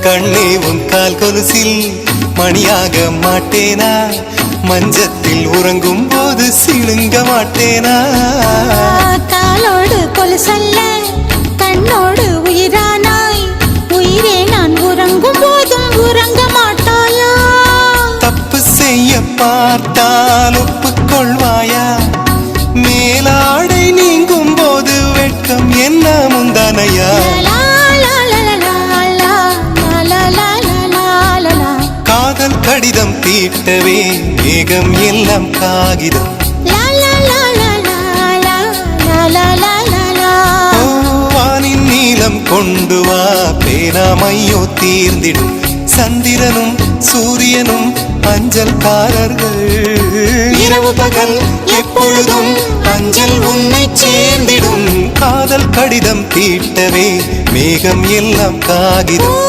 கண்ணே உன் கால் கொலுசில் மணியாக மாட்டேனா, மஞ்சத்தில் உறங்கும் போது சிழுங்க மாட்டேனா. காலோடு கொலுசல்ல கண்ணோடு உயிரானாய், உயிரே நான் உறங்கும் போதும் உறங்க மாட்டாயா. தப்பு செய்ய பார்த்தால் ஒப்புக்கொள்வாயா, மேலாடை நீங்கும் போது வெட்கம் என்ன முந்தானையா. காதல் கடிதம் தீட்டவே மேகம் எல்லாம் காகிதம், வானின் நீளம் கொண்டு வா பேனாமையோ தீர்ந்திடும். சந்திரனும் சூரியனும் அஞ்சல்காரர்கள், இரவு பகல் எப்பொழுதும் அஞ்சல் உன்னை சேர்ந்திடும். காதல் கடிதம் தீட்டவே மேகம் எல்லாம் காகிதம்.